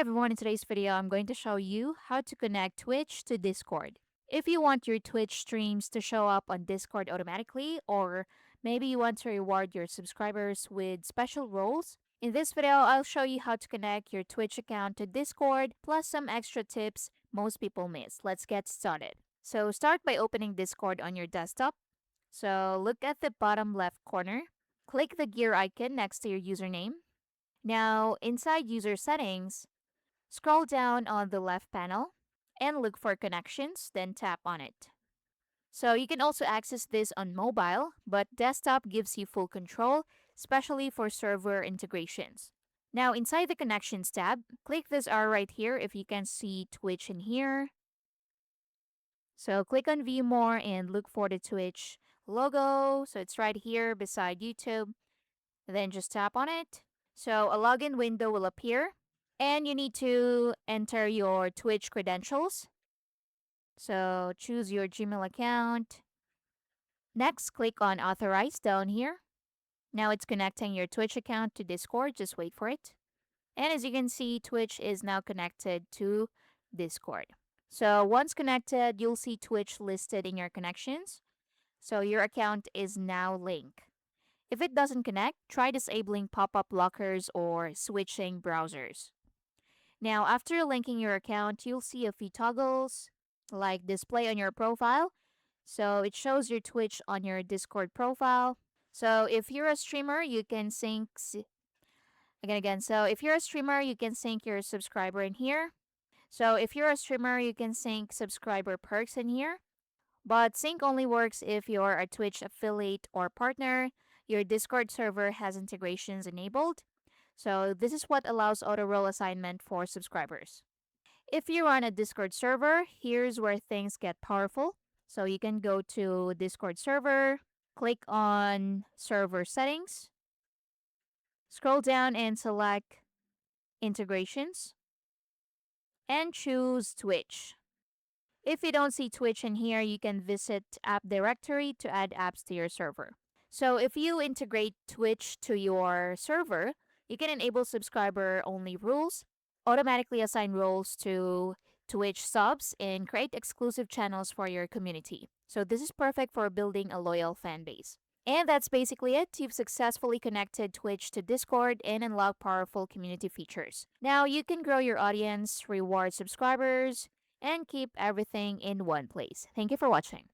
everyone, in today's video, I'm going to show you how to connect Twitch to Discord. If you want your Twitch streams to show up on Discord automatically, or maybe you want to reward your subscribers with special roles, in this video, I'll show you how to connect your Twitch account to Discord, plus some extra tips most people miss. Let's get started. So start by opening Discord on your desktop. So look at the bottom left corner. Click the gear icon next to your username. Now, inside user settings, scroll down on the left panel and look for connections, then tap on it. So you can also access this on mobile, but desktop gives you full control, especially for server integrations. Now, inside the connections tab, click this arrow right here if you can see Twitch in here. So click on view more and look for the Twitch logo. So it's right here beside YouTube. Then just tap on it. So a login window will appear and you need to enter your Twitch credentials. So choose your Gmail account. Next, click on authorize down here. Now it's connecting your Twitch account to Discord. Just wait for it. And as you can see, Twitch is now connected to Discord. So once connected, you'll see Twitch listed in your connections. So your account is now linked. If it doesn't connect, try disabling pop-up blockers or switching browsers. Now, after linking your account, you'll see a few toggles like display on your profile. So it shows your Twitch on your Discord profile. So if you're a streamer, you can sync So if you're a streamer, you can sync your subscriber in here. So if you're a streamer, you can sync subscriber perks in here. But sync only works if you're a Twitch affiliate or partner. Your Discord server has integrations enabled. So this is what allows auto role assignment for subscribers. If you run a Discord server, here's where things get powerful. So you can go to Discord server, click on server settings, scroll down and select integrations, and choose Twitch. If you don't see Twitch in here, you can visit app directory to add apps to your server. So if you integrate Twitch to your server, you can enable subscriber-only rules, automatically assign roles to Twitch subs, and create exclusive channels for your community. So this is perfect for building a loyal fan base. And that's basically it. You've successfully connected Twitch to Discord and unlocked powerful community features. Now you can grow your audience, reward subscribers, and keep everything in one place. Thank you for watching.